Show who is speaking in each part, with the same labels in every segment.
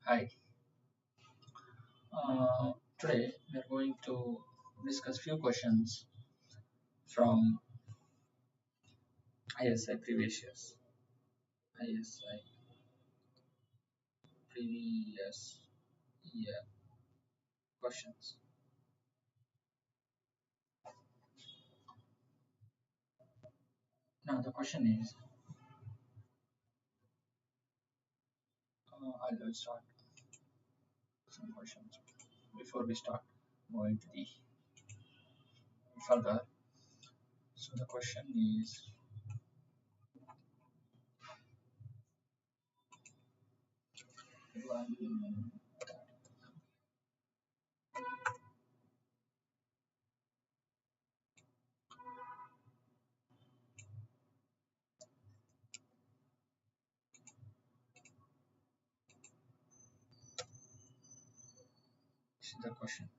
Speaker 1: Hi. Today we are going to discuss few questions from ISI previous years. ISI previous year questions. Now the question is, I'll start some questions before we start going to the further. So the question is, this is the question.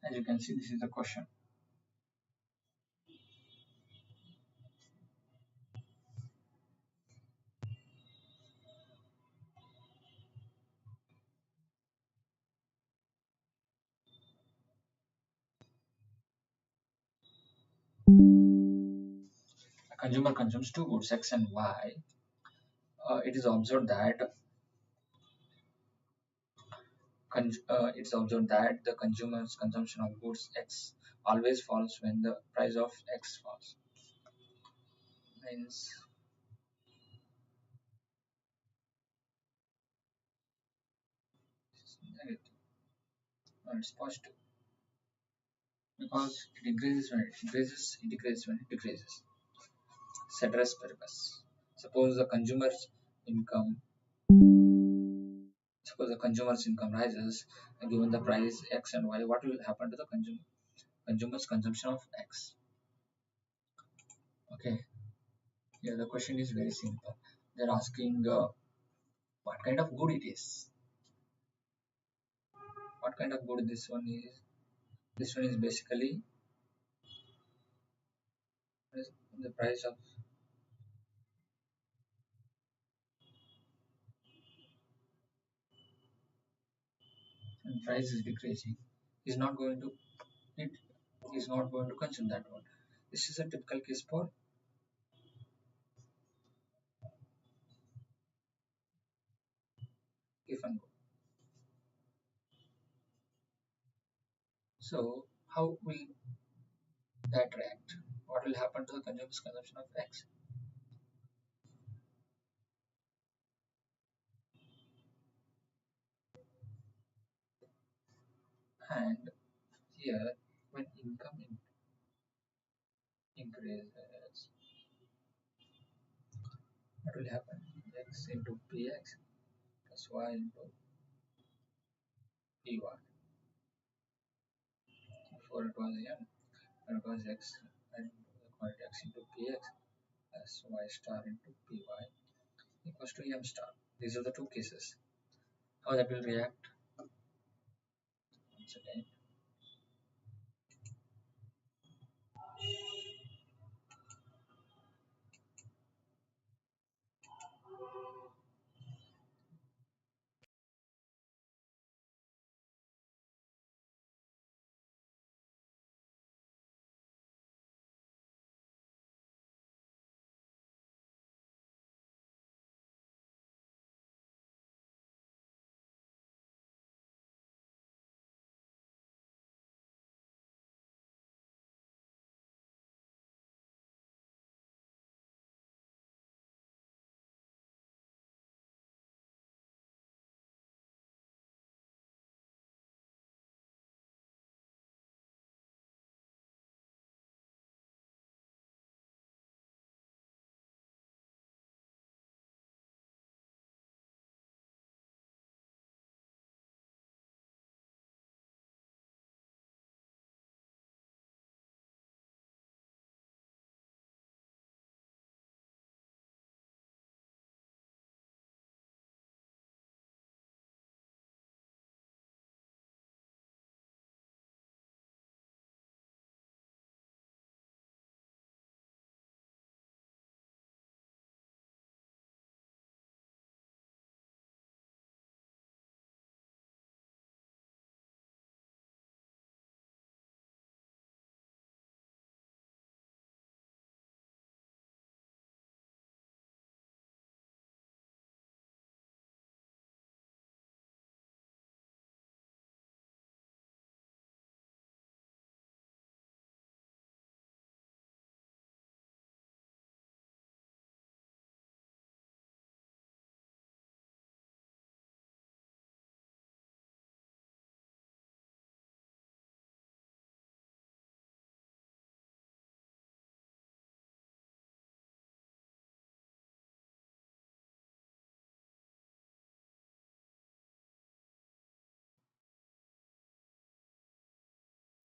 Speaker 1: As you can see, this is the question. A consumer consumes two goods X and Y. It is observed that it's observed that the consumer's consumption of goods X always falls when the price of X falls. Means it's negative, or it's positive because it increases when it increases, it decreases when it decreases. Ceteris paribus. Suppose the consumer's income, suppose the consumer's income rises, given the price X and Y, what will happen to the consumer's consumption of X? Okay, here the question is very simple. They're asking what kind of good it is. What kind of good this one is? This one is basically the price of price is decreasing. He's not going to it. He's not going to consume that one. This is a typical case for if and go. So how will that react? What will happen to the consumer's consumption of X? And here, when income increases, what will happen? X into Px plus Y into Py. Before it was M, it was X and the quantity X into Px plus Y star into Py equals to M star. These are the two cases. How that will react? Once again,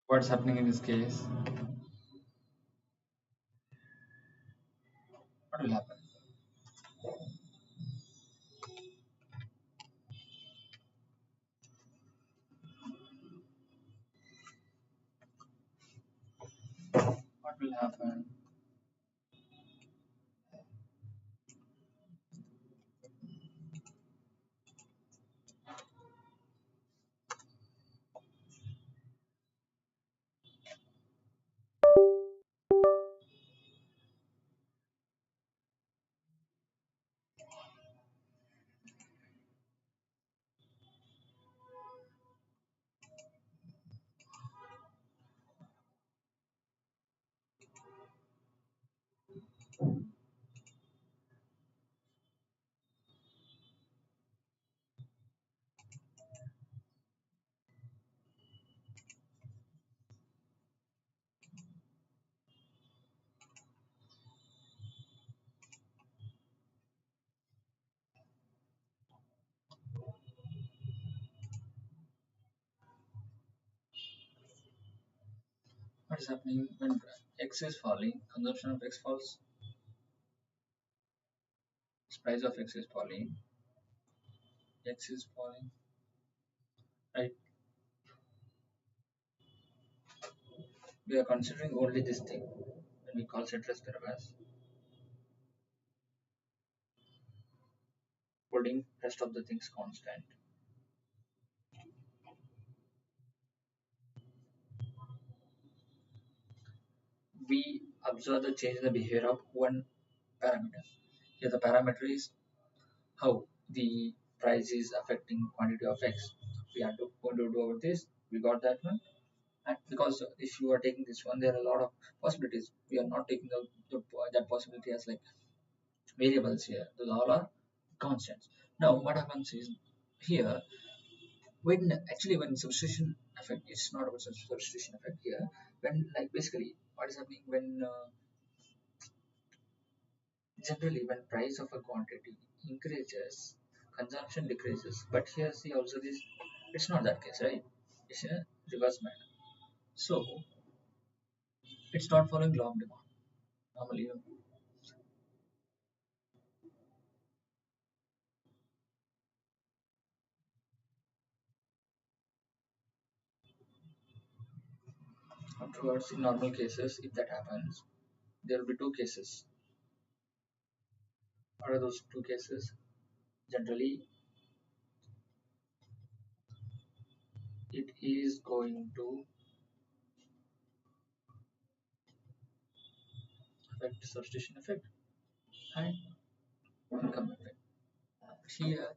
Speaker 1: What's happening in this case? What will happen? What will happen? What is happening when X is falling? Consumption of X falls. Price of X is falling. X is falling. Right? We are considering only this thing when we call ceteris paribus, holding rest of the things constant. We observe the change in the behavior of one parameter. Here the parameter is how the price is affecting quantity of X. We are going to do over this. We got that one. And because if you are taking this one, there are a lot of possibilities. We are not taking that possibility as like variables here. Those all are constants. Now what happens is here when actually when substitution effect, it's not about substitution effect here. When like basically what is happening when generally when price of a quantity increases, consumption decreases. But here see also this, it's not that case, right? It's in a reverse manner. So it's not following law of demand. Normally, afterwards in normal cases, if that happens, there will be two cases. What are those two cases? Generally, it is going to affect substitution effect and income effect. Here,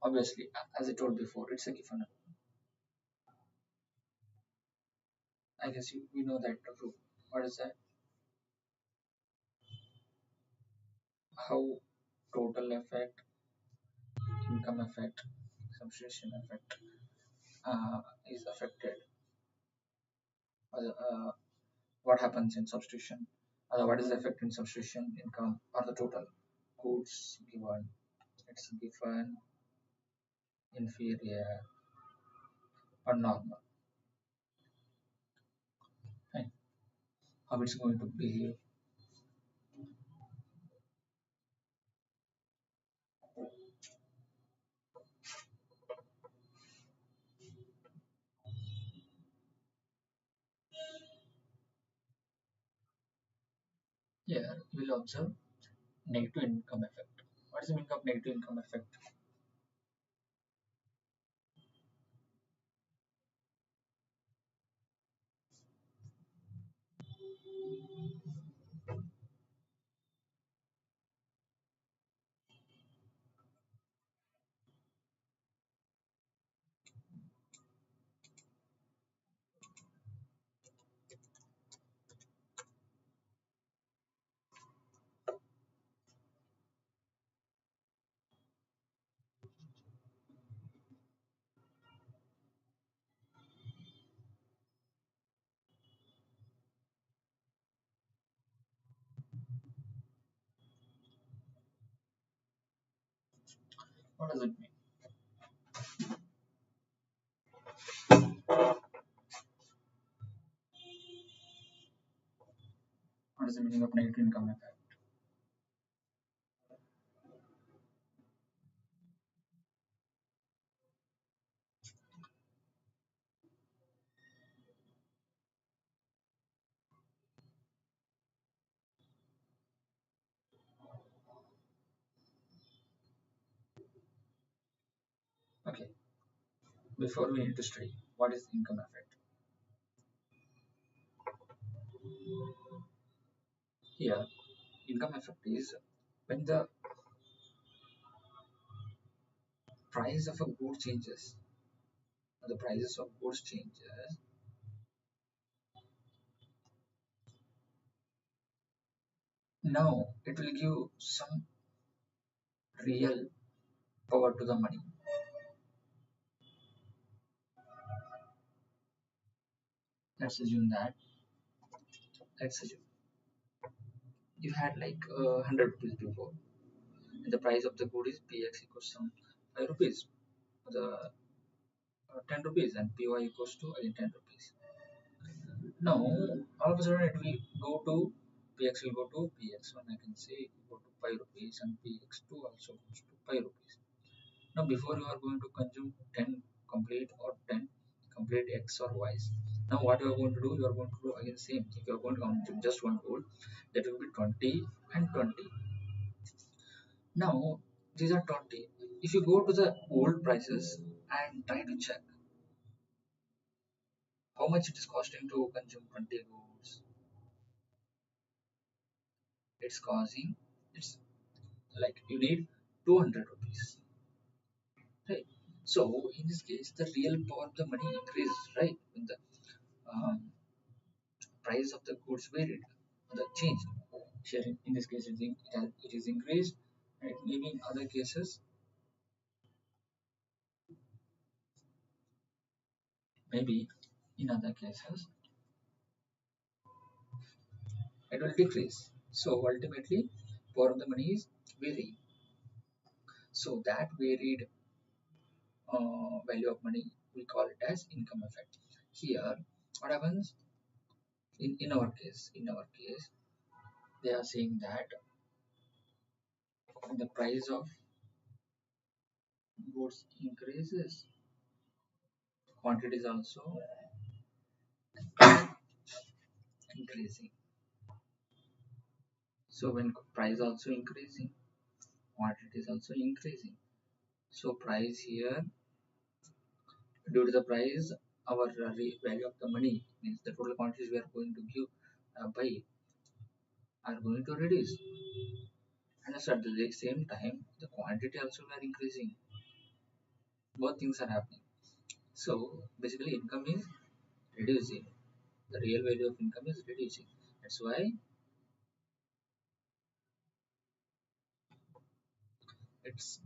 Speaker 1: obviously, as I told before, it's a given. I guess we know that rule. What is that? How total effect, income effect, substitution effect is affected. What happens in substitution? What is the effect in substitution, income, or the total goods given? It's given inferior or normal. Right? How it's going to behave? Here we'll observe negative income effect. What is the meaning of negative income effect? What does it mean? is the meaning of negative income effect? Okay, before we need to study what is income effect. Here, income effect is when the price of a good changes, the prices of goods changes. Now it will give some real power to the money. Let's assume that. Let's assume you had like 100 rupees before, and the price of the good is px equals some 5 rupees. The 10 rupees and py equals to again 10 rupees. Now all of a sudden it will go to px will go to px1. I can say it will go to 5 rupees and px2 also goes to 5 rupees. Now before you are going to consume 10 complete or 10 complete x or y's. Now what you are going to do? You are going to do again same. If you are going to consume just one gold, that will be 20 and 20. Now these are 20. If you go to the old prices and try to check how much it is costing to consume 20 golds, it's causing, it's like you need 200 rupees, right? So in this case the real power of the money increases, right? When the um, price of the goods varied, the change share in this case it is increased, right? Maybe in other cases, maybe in other cases it will decrease. So ultimately power of the money is varying. So that varied value of money, we call it as income effect. Here what happens in our case they are saying that the price of goods increases, quantity is also increasing. So when price also increasing, quantity is also increasing. So price here, due to the price, our value of the money means the total quantities we are going to give buy are going to reduce, and also at the same time the quantity also we are increasing. Both things are happening. So basically income is reducing. The real value of income is reducing. That's why it's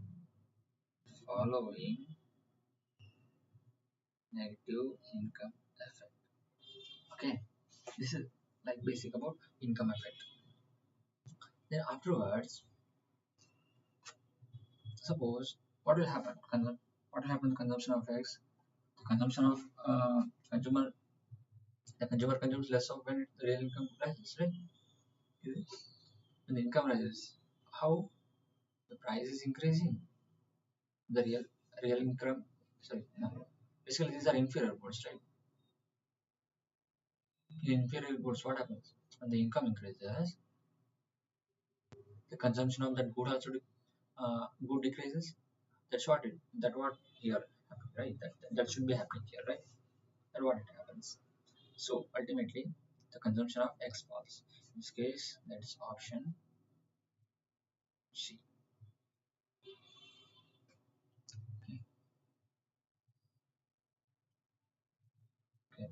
Speaker 1: following negative income effect. Okay, this is like basic about income effect. Then afterwards, suppose what will happen? What will happen to consumption of X? The consumption of consumer, the consumer consumes less of when the real income rises, right? Yes. When the income rises, how the price is increasing, the real income. Sorry, no. Basically these are inferior goods, right? In inferior goods, what happens? When the income increases, the consumption of that good also good decreases. That what here happened, right? That should be happening here, right? That what it happens. So ultimately, the consumption of X falls. In this case, that is option C. Okay. Okay.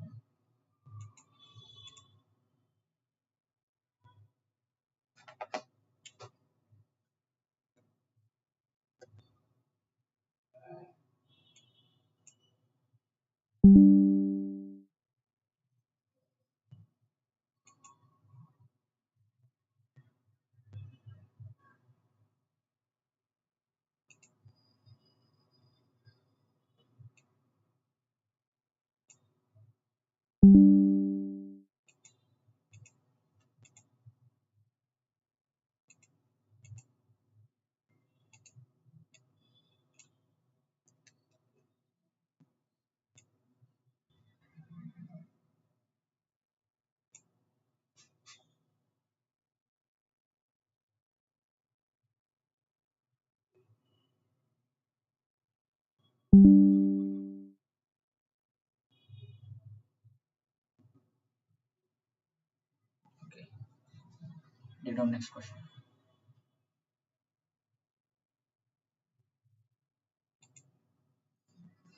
Speaker 1: Read down next question.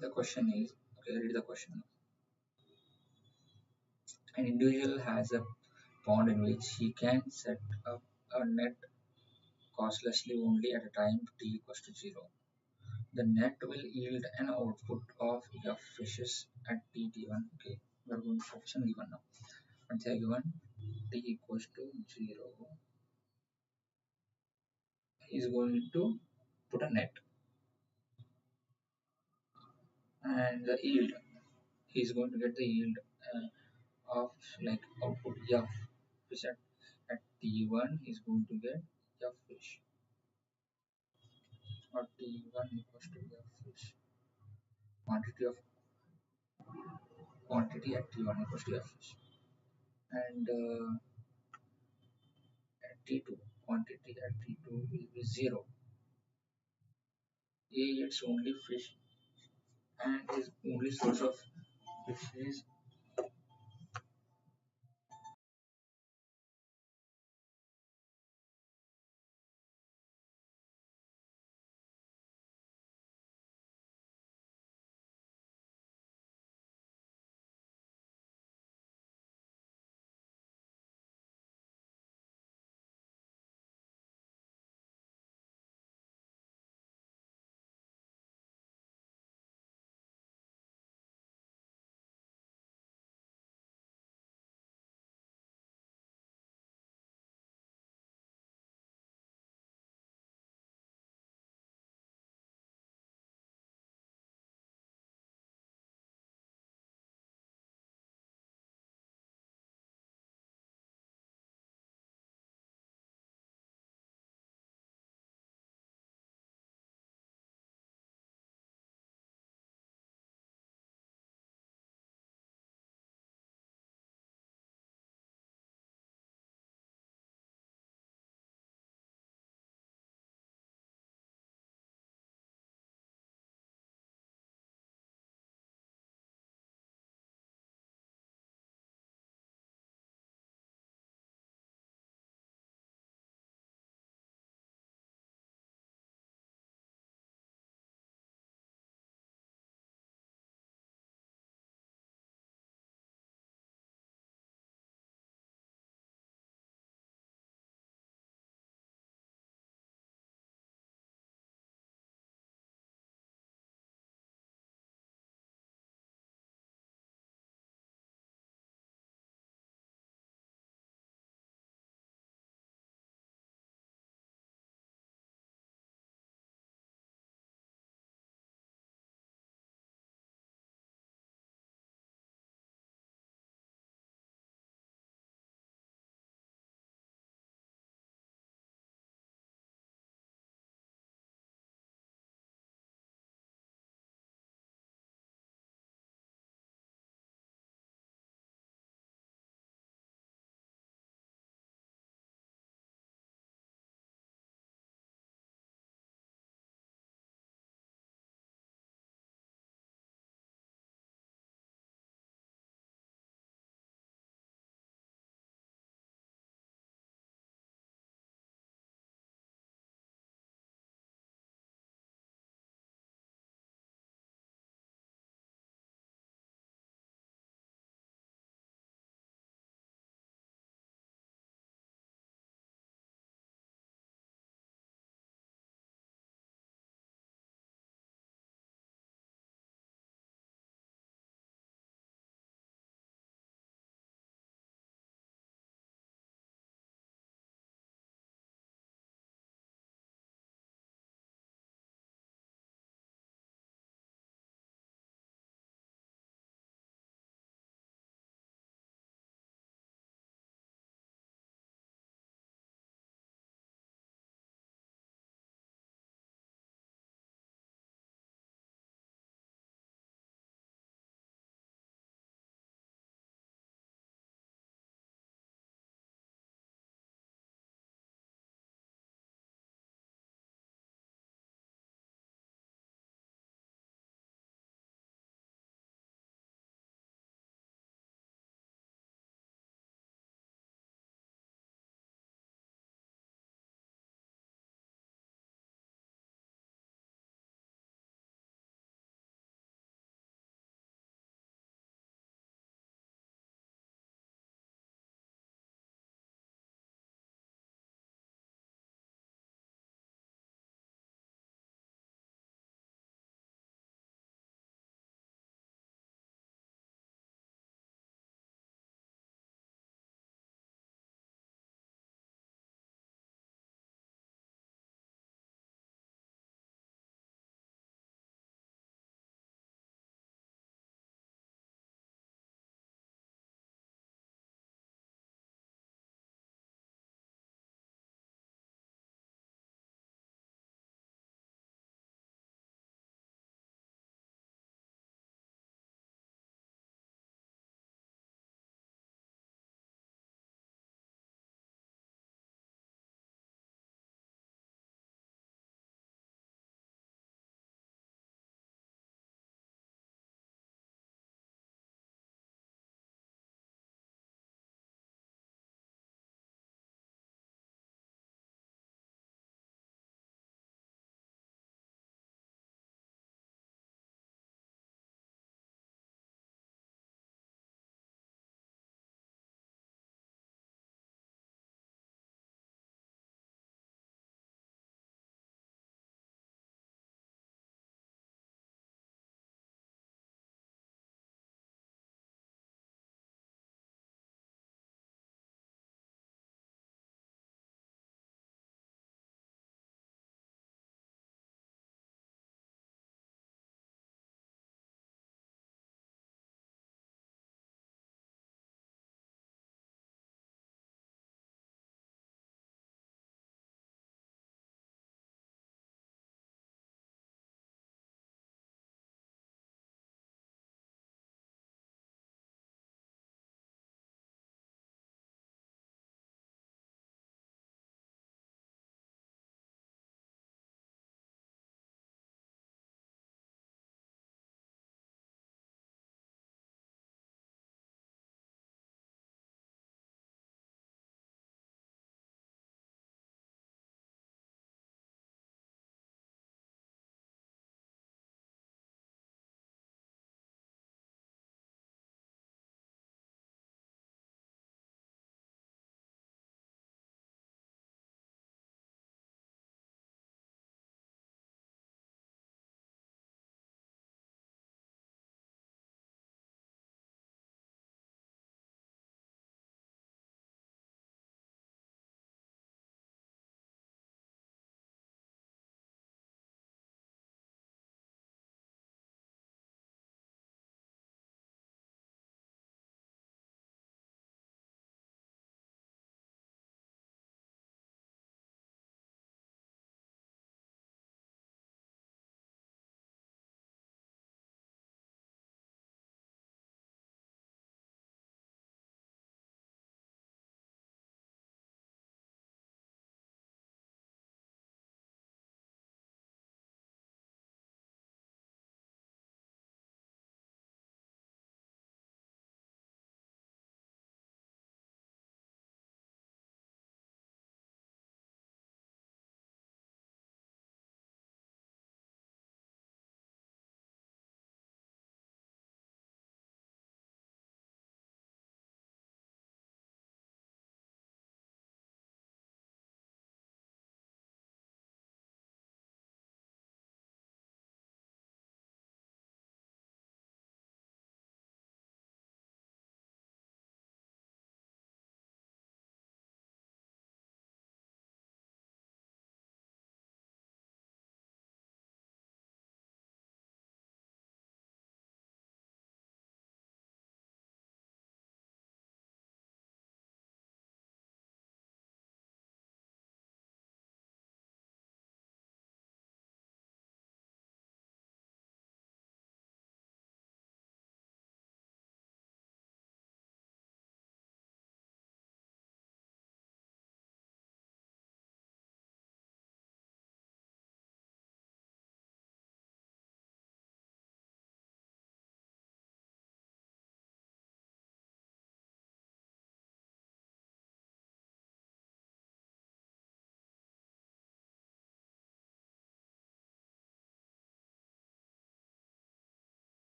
Speaker 1: The question is, okay, read the question. An individual has a pond in which he can set up a net costlessly only at a time t equals to 0. The net will yield an output of f fishes at t given. Okay, we are going to focus on given now. Once they are given t equals to 0, he is going to put a net and the yield. He is going to get the yield of like output f fish at t1. He is going to get f fish or t1 equals to f fish. Quantity of quantity at t1 equals to f fish and at t2 quantity at t2 will be 0. A eats only fish and his only source of fish is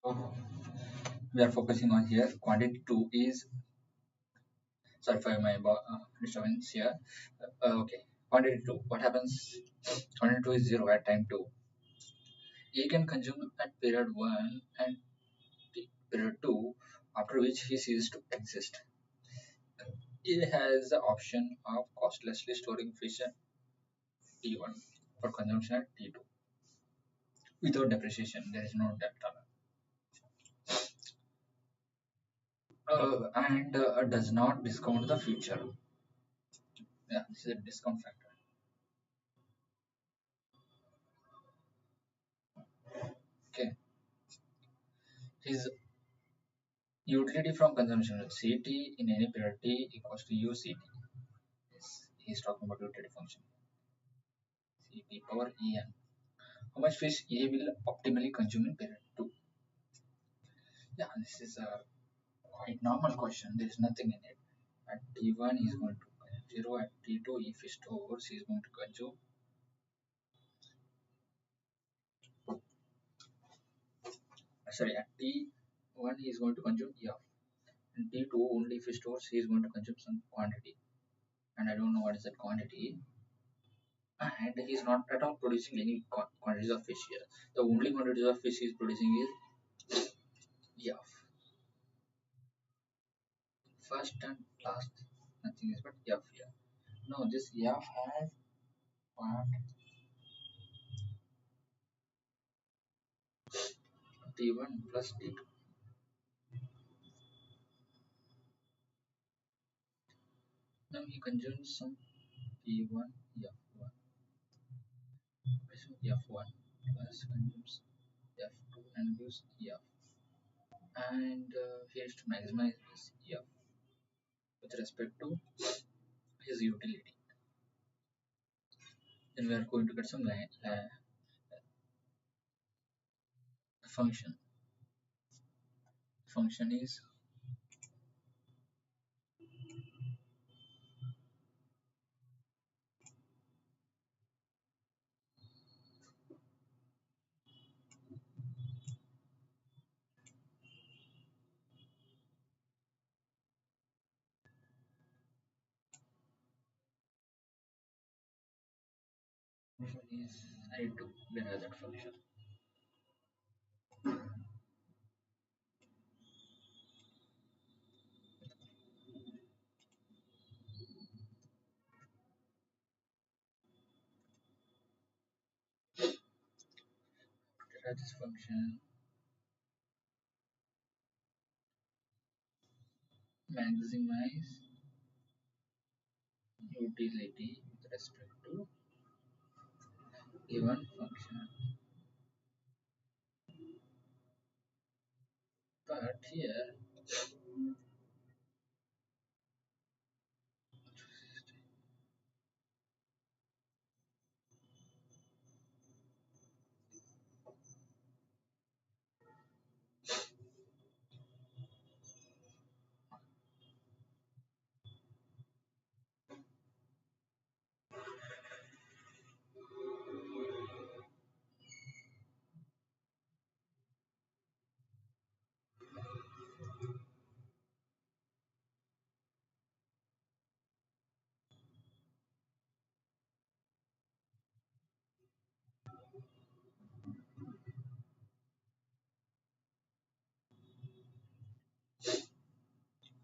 Speaker 1: So we are focusing on here. Quantity 2 is, sorry for my disturbance here. Okay, quantity 2. What happens? Quantity 2 is 0 at time 2. A can consume at period 1 and period 2, after which he ceases to exist. A has the option of costlessly storing fish at T1 for consumption at T2 without depreciation. There is no debt and does not discount the future. Yeah, this is a discount factor. Okay, his utility from consumption Ct in any period T equals to UCT. Yes, he's talking about utility function Ct power En. How much fish A will optimally consume in period 2? Yeah, this is a quite normal question. There is nothing in it. At T1 he is going to consume 0. At T2 if he stores he is going to consume, sorry, at T1 he is going to consume E of, and T2 only if he stores he is going to consume some quantity, and I don't know what is that quantity, and he is not at all producing any quantities of fish here. The only quantities of fish he is producing is E of. First and last, nothing is but E of here. Now this E of has what? T1 plus T2. Now he consumes some P1 F1. So F1 plus consumes F2 and gives F. And he has to maximize this F with respect to his utility. Then we are going to get some function. Function is I need to derive that function. Derive this function, maximize utility with respect to given function. But here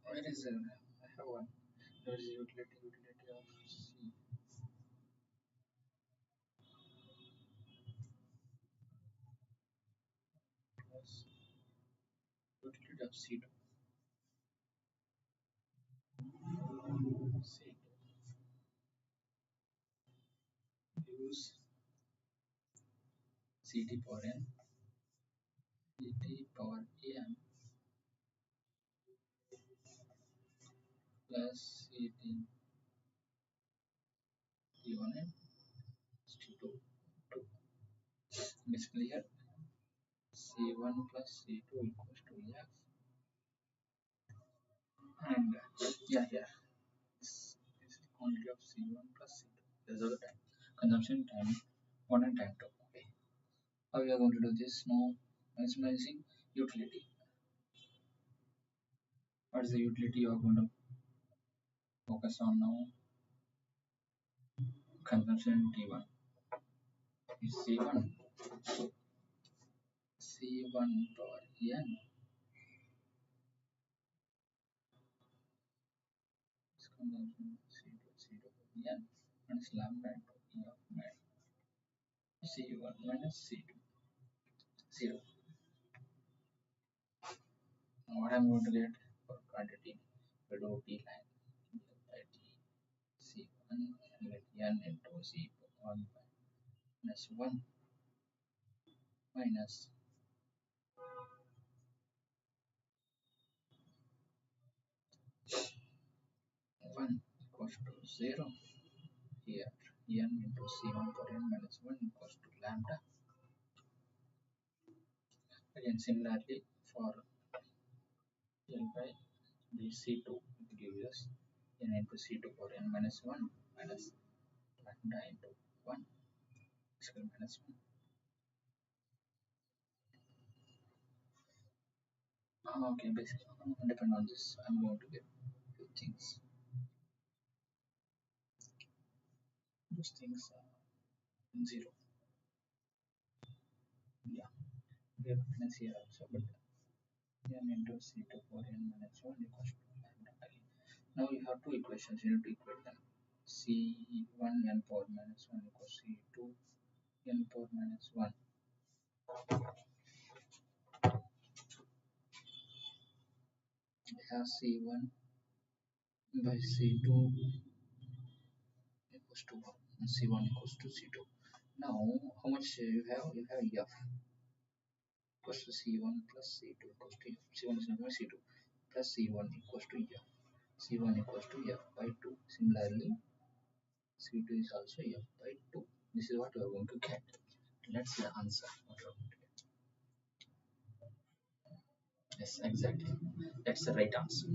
Speaker 1: where is I have one. There is utility of C plus utility of C2. C2 use Ct power n, Ct power en plus Ct T1 n T2. Basically here C1 plus C2 equals to F, and yeah, here this is the quantity of C1 plus C2. These are the time consumption time 1 and time 2. Okay, how we are going to do this now? Maximizing Utility. What is the utility you are going to focus on now? Consumption T1 is C1. C1 power n is consumption C2 C2 power n minus lambda into E of max C1 minus C2 0. Now what I'm going to get for quantity we do T line by T C1 let n into C1 minus 1 minus 1 equals to 0 here n into C1 power n minus 1 equals to lambda. Again similarly for L by the C2 it gives us n into C2 power n minus 1 minus lambda into 1 square minus 1. Okay, basically depend on this I'm going to get few things. Those things are 0. Yeah, we have minus here also, but n into C2 power n minus 1 equals to lambda again. Now you have two equations, you need to equate them. C1 n power minus 1 equals C2 n power minus 1. We have C1 by C2 equals to 1 and C1 equals to C2. Now how much you have? You have F equals to C1 plus C2 equals to F. C1 is nothing but C2 plus C1 equals to F. C1 equals to F by 2. Similarly, C2 is also F by 2. This is what we are going to get. Let's see the answer. What we are going to get. Yes, exactly. That's the right answer.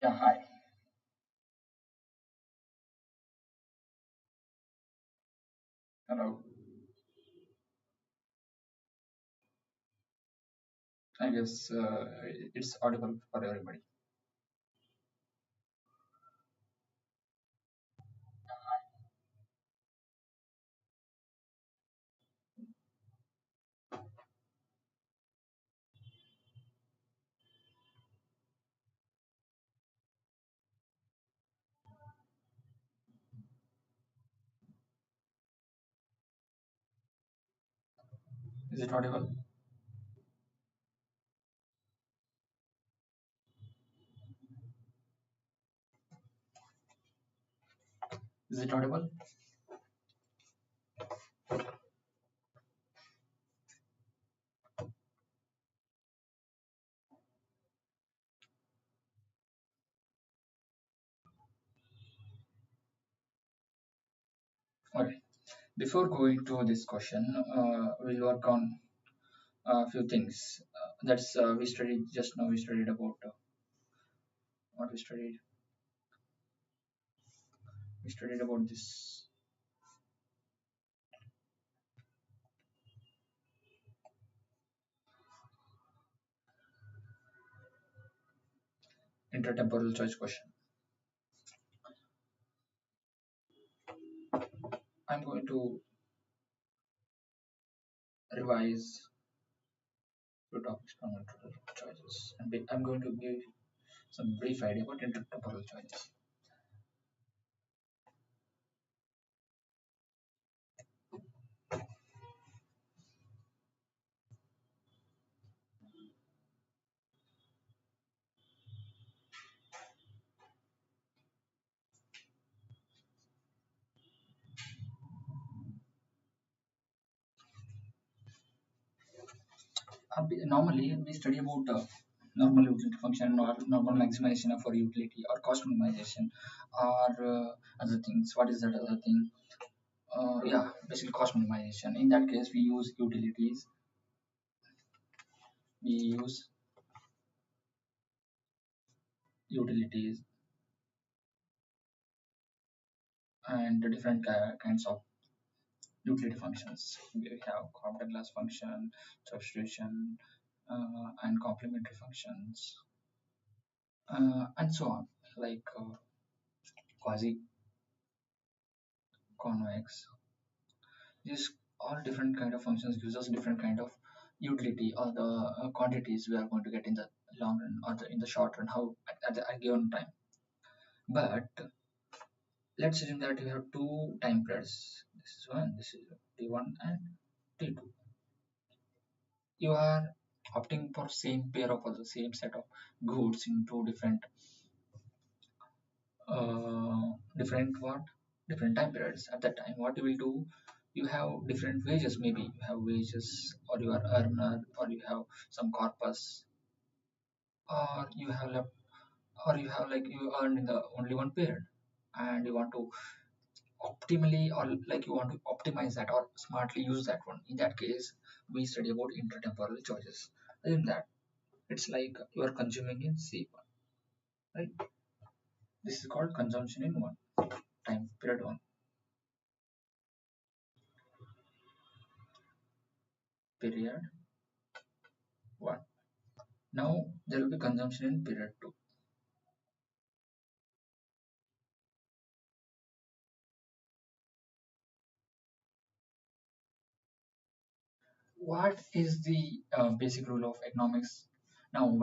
Speaker 1: Yeah, hi. Hello. I guess it's audible for everybody. Is it audible? Is it audible? Okay. Before going to this question, we'll work on a few things. That's we studied just now. We studied about what we studied. We studied about this intertemporal choice question. I'm going to revise few topics from intertemporal choices, and I'm going to give some brief idea about intertemporal choices. Normally, we study about normal utility function or normal maximization for utility or cost minimization or other things. What is that other thing? Yeah, basically cost minimization. In that case, we use utilities. We use utilities and the different kinds of utility functions. We have Cobb-Douglas function, substitution, and complementary functions, and so on, like quasi-convex. These all different kind of functions gives us different kind of utility or the quantities we are going to get in the long run or in the short run, how at a given time. But let's assume that you have two time periods. This is one, this is t1 and t2. You are opting for same pair of or the same set of goods in two different what different time periods. At that time, what you will do, you have different wages. Maybe you have wages, or you are earner, or you have some corpus, or you have left, or you have like you earn in the only one period, and you want to optimally, or like you want to optimize that or smartly use that one. In that case, we study about intertemporal choices. In that, it's like you are consuming in C1, right? This is called consumption in one time period, one period one. Now there will be consumption in period 2. What is the basic rule of economics? Now,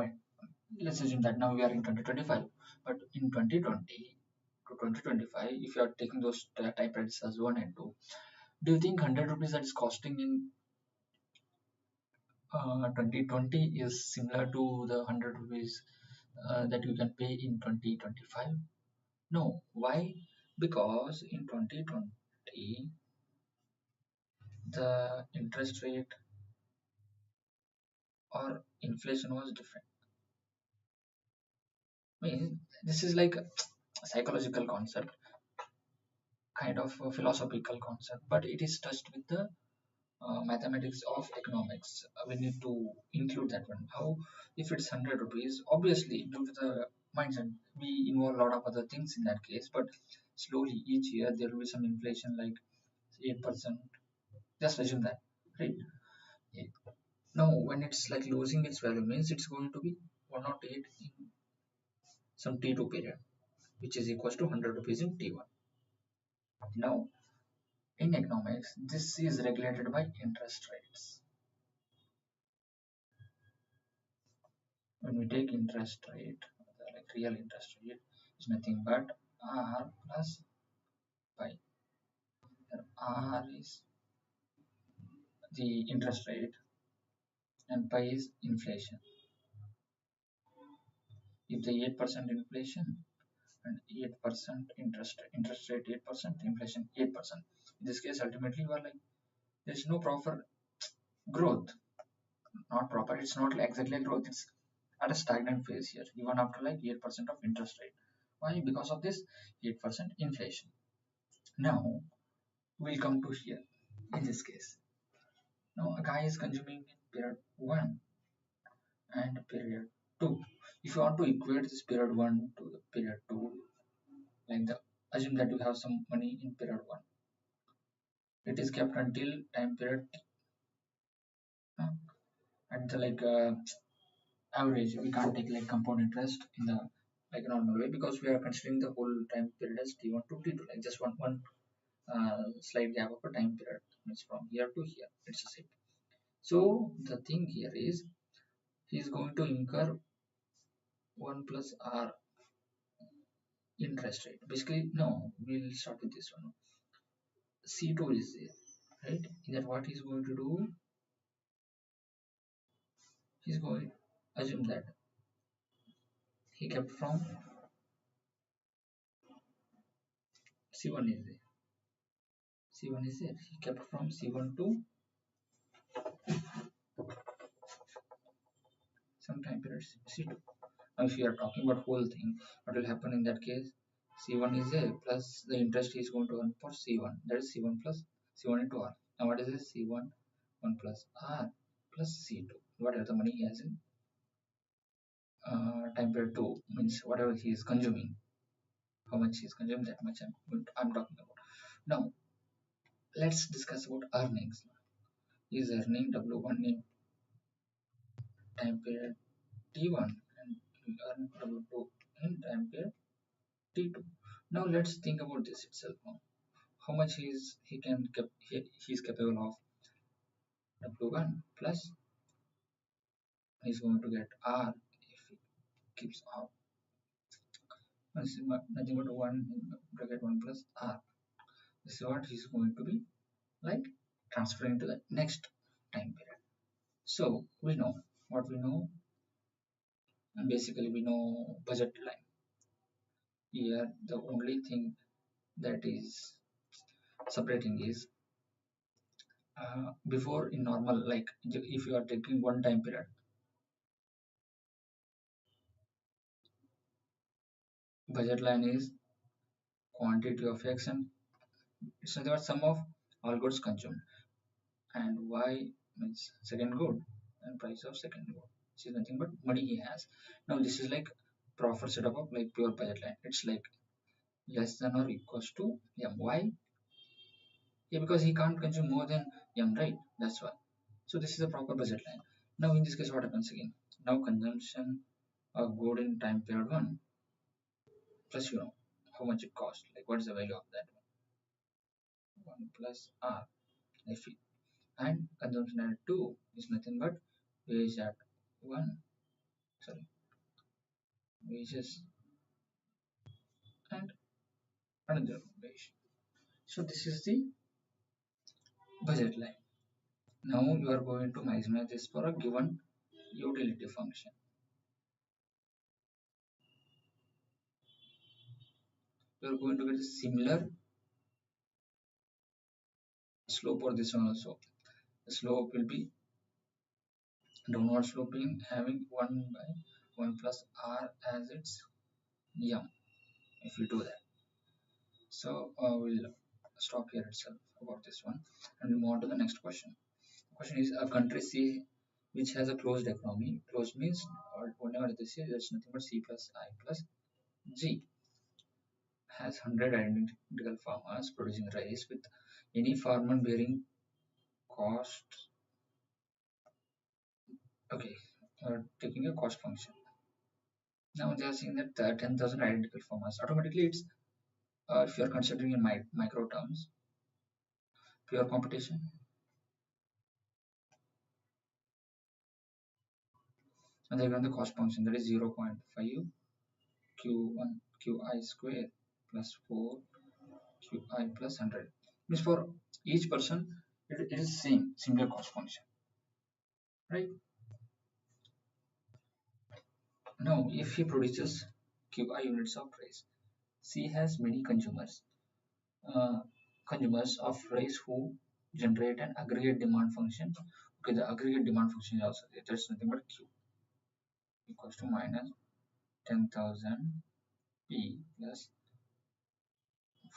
Speaker 1: let's assume that now we are in 2025, but in 2020 to 2025, if you are taking those type rates as 1 and 2, do you think 100 rupees that is costing in 2020 is similar to the 100 rupees that you can pay in 2025? No. Why? Because in 2020, the interest rate or inflation was different. I mean, this is like a psychological concept, kind of a philosophical concept, but it is touched with the mathematics of economics. We need to include that one. How, if it's 100 rupees, obviously due to the mindset. We involve a lot of other things in that case, but slowly each year there will be some inflation like 8%. Just assume that, right? Yeah. Now, when it's like losing its value means it's going to be 108 in some T2 period, which is equals to 100 rupees in T1. Now, in economics, this is regulated by interest rates. When we take interest rate, like real interest rate, is nothing but R plus pi. R is the interest rate and pi is inflation. If the 8% inflation and 8% interest rate 8%, inflation 8%. In this case, ultimately, you are like there's no proper growth. Not proper. It's not like exactly a growth. It's at a stagnant phase here, even after like 8% of interest rate. Why? Because of this 8% inflation. Now we'll come to here in this case. Now a guy is consuming in period 1 and period 2. If you want to equate this period 1 to the period 2, like the assume that you have some money in period 1. It is kept until time period T. At the like average, we can't take like compound interest in the like normal way because we are considering the whole time period as T1 to T2, like just one slight gap of a time period. It's from here to here. It's the same. So the thing here is he is going to incur 1 plus R interest rate. Basically, no, we'll start with this one. C2 is there, right? In that, what he's going to do, he's going assume that he kept from C1 is there. C1 is there. He kept from C1 to some time period C2. Now, if you are talking about whole thing, what will happen in that case? C1 is a plus the interest is going to earn for C1. That is C1 plus C1 into R. Now, what is this? C1 1 plus R plus C2. Whatever the money he has in time period 2 means whatever he is consuming. How much he is consuming, that much I'm talking about. Now, let's discuss about earnings. He is earning W1 in time period T1 and he earn W2 in time period T2. Now let's think about this itself now. How much he's capable of W1 plus he's going to get R if he keeps R. Nothing but 1 in bracket 1 plus R. This is what he's going to be like transferring to the next time period. So we know what we know, and basically we know budget line. Here the only thing that is separating is before in normal, like if you are taking one time period, budget line is quantity of X and it's nothing but sum of all goods consumed, and Y means second good and price of second good, which is nothing but money he has. Now this is like proper setup of like pure budget line. It's like less than or equals to M. Why? Yeah, because he can't consume more than M, right? That's why. So this is a proper budget line. Now in this case, what happens again? Now consumption of good in time period 1 plus how much it costs, like what is the value of that 1 plus R if and consumption at 2 is nothing but wage at 1, sorry, wages and another wage. So this is the budget line. Now you are going to maximize this for a given utility function. You are going to get a similar slope for this one also. The slope will be downward sloping, having 1 by 1 plus R as its m if you do that. So we'll stop here itself about this one and we'll move on to the next question. The question is, a country C which has a closed economy. Closed means whenever this is, there's nothing but C plus I plus G. Has 100 identical farmers producing rice with any farmer bearing cost. Okay, taking a cost function. Now they are saying that 10,000 identical farmers. Automatically, it's if you are considering in micro terms, pure competition. And they're given the cost function that is 0.5 q1 qi square plus 4 qi plus 100. Means for each person, it is same similar cost function, right? Now, if he produces qi units of rice, C has many uh, consumers of rice who generate an aggregate demand function. Okay, the aggregate demand function is also there. There's nothing but Q equals to minus 10,000 P plus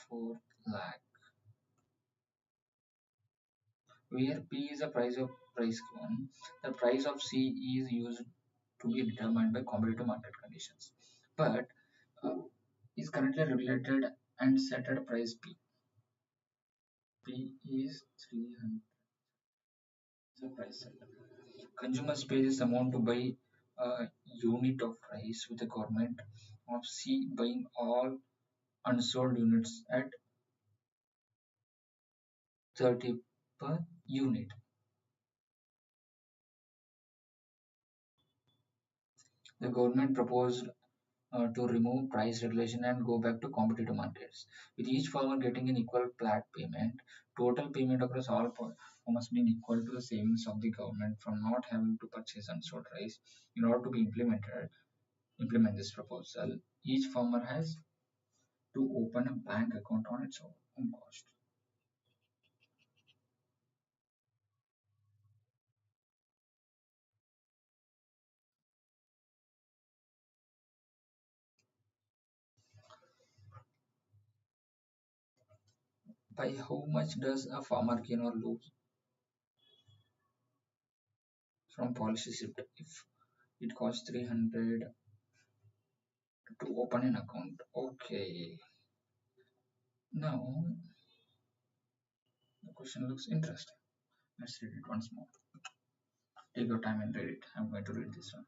Speaker 1: 4 lakh, where P is the price of price given. The price of C is used to be determined by competitive market conditions, but uh, is currently regulated and set at a price P. P is 300. The price set. Consumers pay this amount to buy a unit of rice with the government of C buying all unsold units at 30 per unit. The government proposed to remove price regulation and go back to competitive markets, with each farmer getting an equal flat payment. Total payment across all farmers being equal to the savings of the government from not having to purchase unsold rice. In order to be implement this proposal, each farmer has to open a bank account on its own cost. By how much does a farmer gain or lose from policy shift if it costs 300 to open an account? Okay, now the question looks interesting. Let's read it once more. Take your time and read it. I'm going to read this one.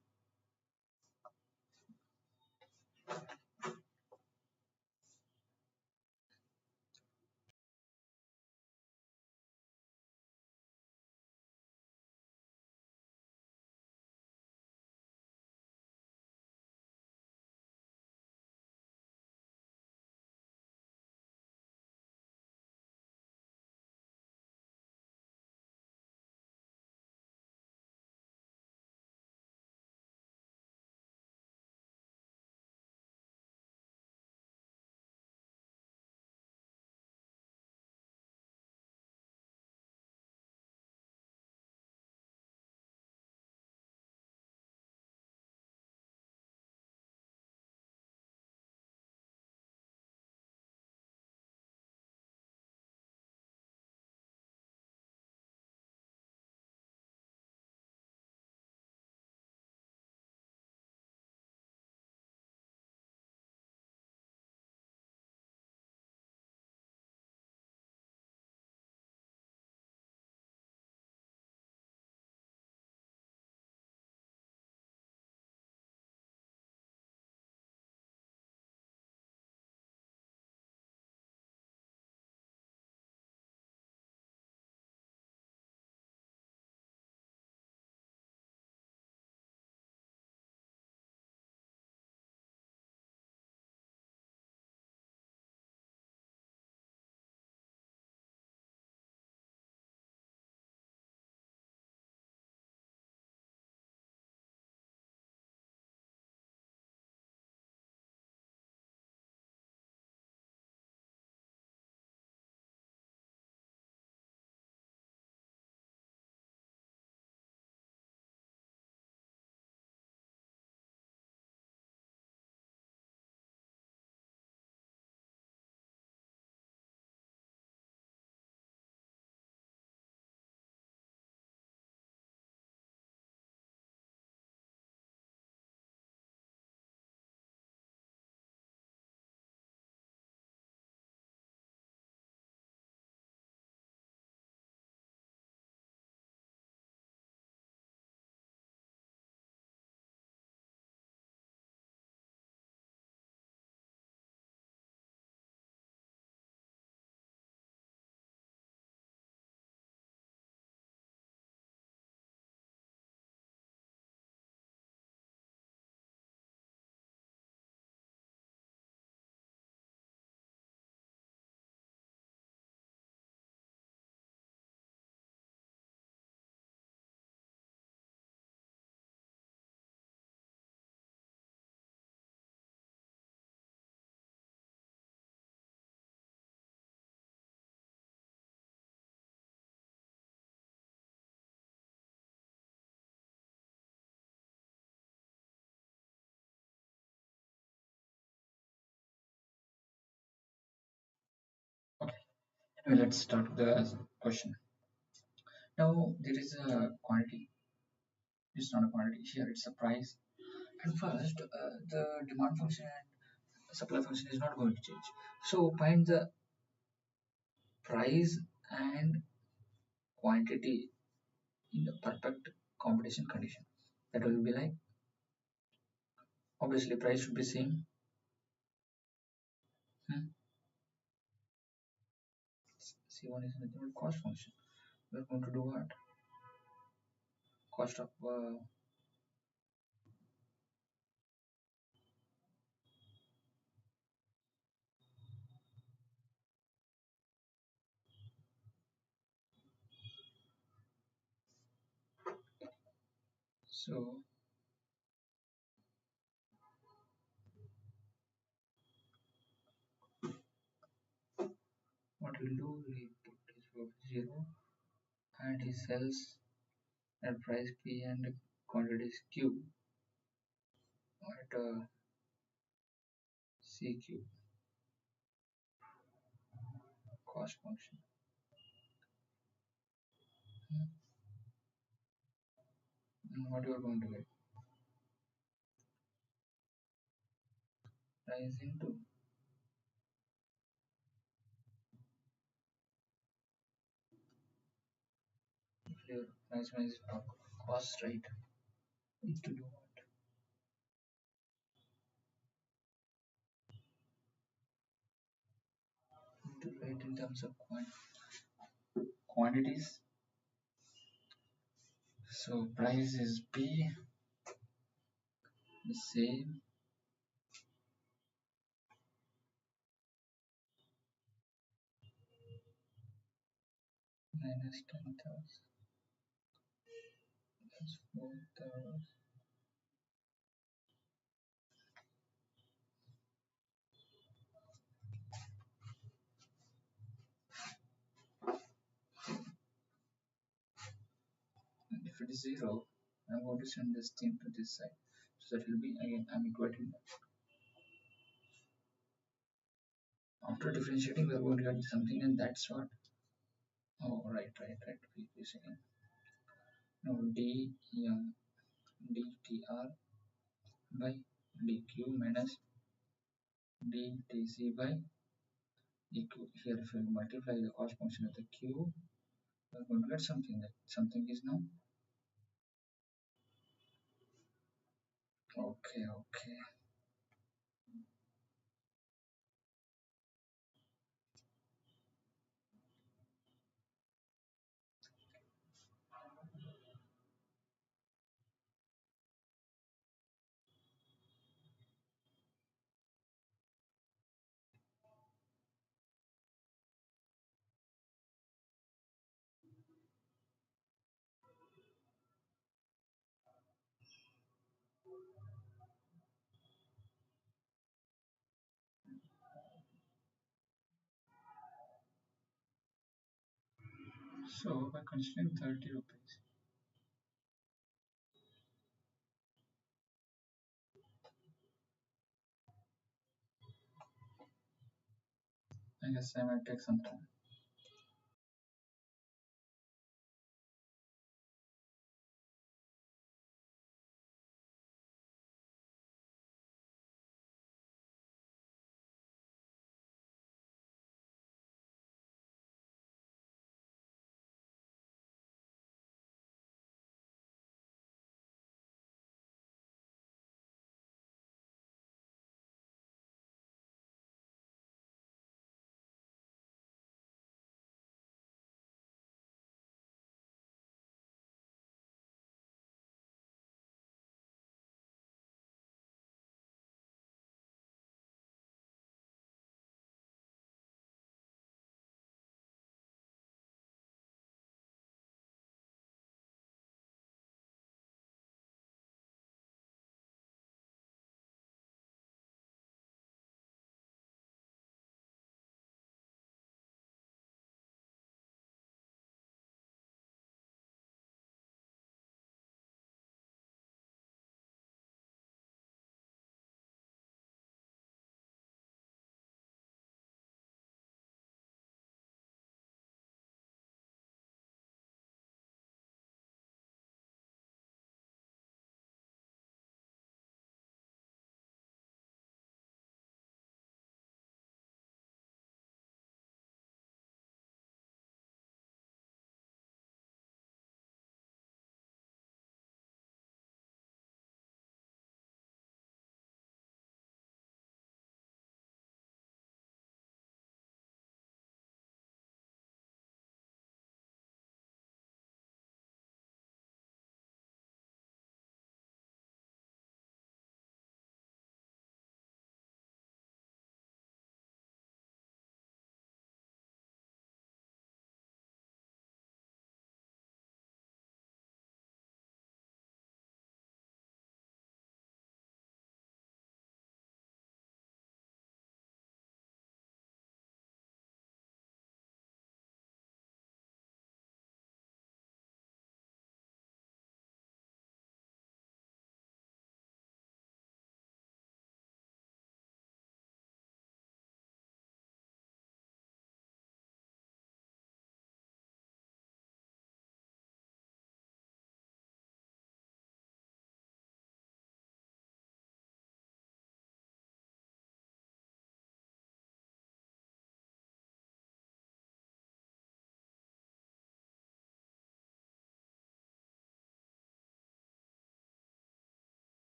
Speaker 1: Well, let's start with the question. Now there is a quantity. It's not a quantity here. It's a price. And first, the demand function and supply function is not going to change. So find the price and quantity in the perfect competition condition. That will be like, obviously price should be same. Hmm. C1 is nothing but cost function. We're going to do what? Cost of so what we'll do, we put this for 0 and he sells at price P and quantity is Q at CQ cost function. Hmm. And what you are going to get? Price into your price minus cost, right? Need to do what? Need to write in terms of quantities. So price is P, the same minus 10,000. That's 4,000. And if it is 0, I'm going to send this thing to this side. So that will be again, I'm equating that. After differentiating, we're going to get something, and that's what. Oh, right. Wait a second. Now dtr by dq minus dtc by dq. Here, if we multiply the cost function with the q, we're going to get something. That something is now. Okay. So by considering 30 rupees, I guess I might take some time.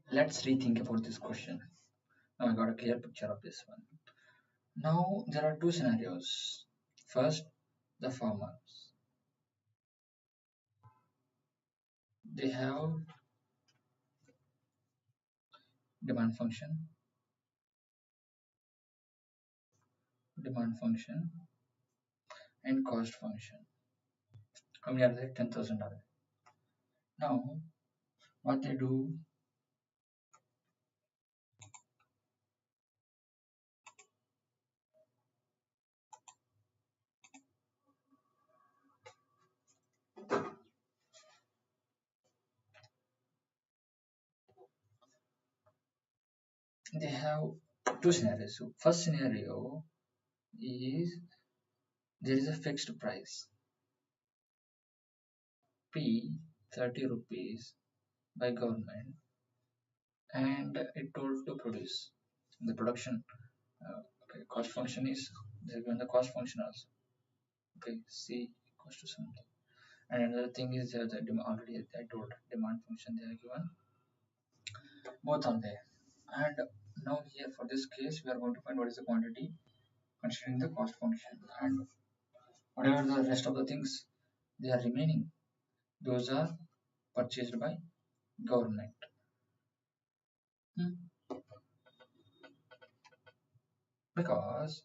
Speaker 1: Let's rethink about this question. Now I got a clear picture of this one. Now there are two scenarios. First, the farmers. They have demand function, demand function, and cost function. How many are there? 10,000 are there. Now, what they do, they have two scenarios. So first scenario is there is a fixed price, P 30 rupees by government, and it told to produce the production. Okay, cost function is they're given the cost function also. Okay, C equals to something. And another thing is the demand, already I told demand function they are given. Both are there. And now here for this case we are going to find what is the quantity considering the cost function, and whatever the rest of the things they are remaining, those are purchased by government. Hmm. Because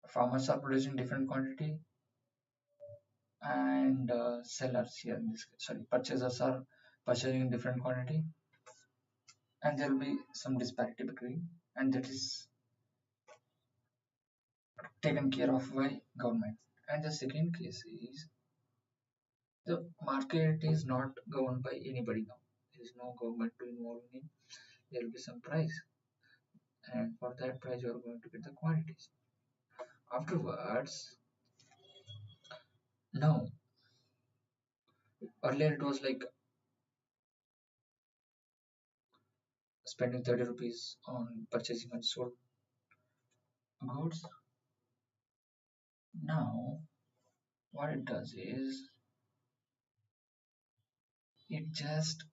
Speaker 1: farmers are producing different quantity and sellers here in this case, sorry, purchasers are purchasing in different quantity, and there will be some disparity between, and that is taken care of by government. And the second case is the market is not governed by anybody now. There is no government to involve in it. There will be some price, and for that price you are going to get the quantities. Afterwards, now earlier it was like spending 30 rupees on purchasing unsold goods. Now what it does is it just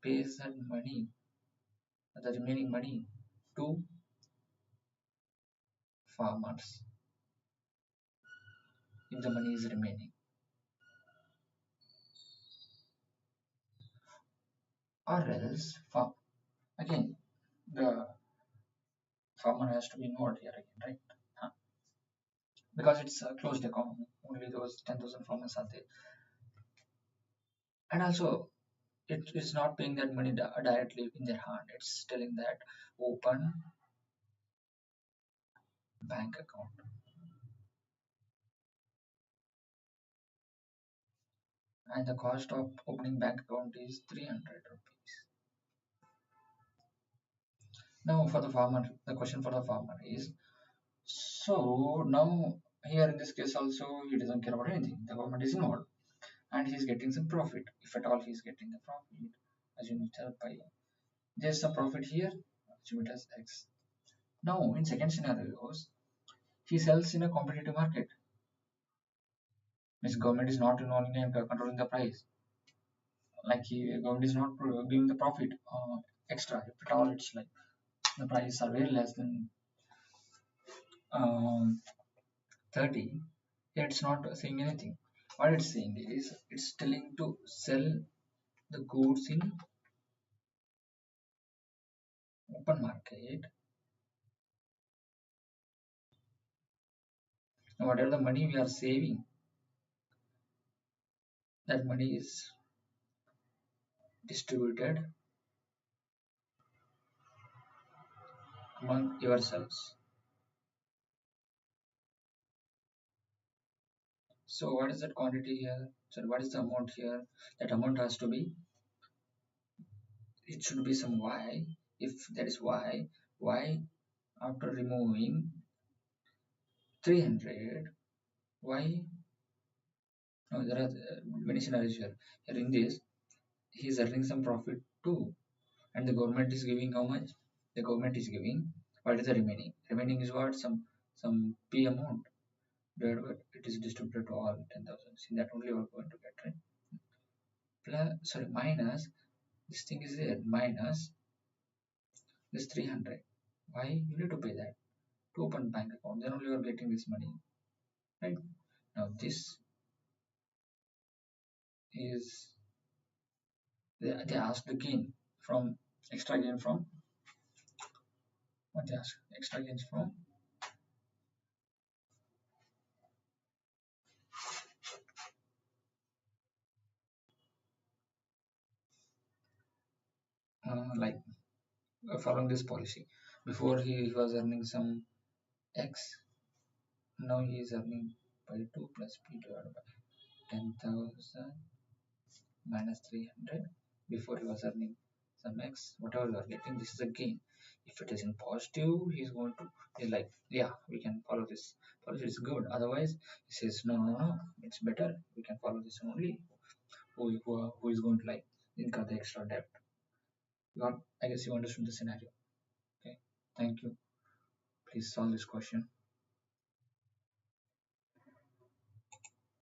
Speaker 1: pays that money, the remaining money, to farmers if the money is remaining, or else again the farmer has to be involved here again, right? Huh. Because it's a closed economy, only those 10,000 farmers are there, and also it is not paying that money directly in their hand. It's telling that open bank account, and the cost of opening bank account is 300 rupees. Now for the farmer, the question for the farmer is, so now here in this case also he doesn't care about anything. The government is involved and he's getting some profit. If at all he's getting the profit, assume it as by there's some profit here, assume it as X. Now in second scenarios, he sells in a competitive market. Means government is not involving and controlling the price. Like government is not giving the profit extra. If at all it's like the prices are very less than um, 30, it's not saying anything. What it's saying is it's telling to sell the goods in open market, and whatever the money we are saving, that money is distributed among yourselves. So what is that quantity here? So what is the amount here? That amount has to be, it should be some y. If there is y after removing 300, y, no, there are many scenarios here. Here in this, he is earning some profit too, and the government is giving how much? The government is giving, what is the remaining? Remaining is what? Some p amount, divided by it is distributed to all 10,000. See, that only we are going to get, right? Plus, sorry, minus This thing is there minus this 300. Why you need to pay that to open bank account? Then only you are getting this money, right? Now this is they asked the gain from extra gain from what they ask extra gains from like following this policy. Before he was earning some X, now he is earning by 2 plus P divided by 10,000 minus 300. Before he was earning some X, whatever you are getting, this is a gain. If it is in positive, he's going to be like, yeah, we can follow this. Policy is good. Otherwise, he says, no, no, no, it's better. We can follow this only. Who is going to like incur the extra debt? I guess you understood the scenario. Okay, thank you. Please solve this question.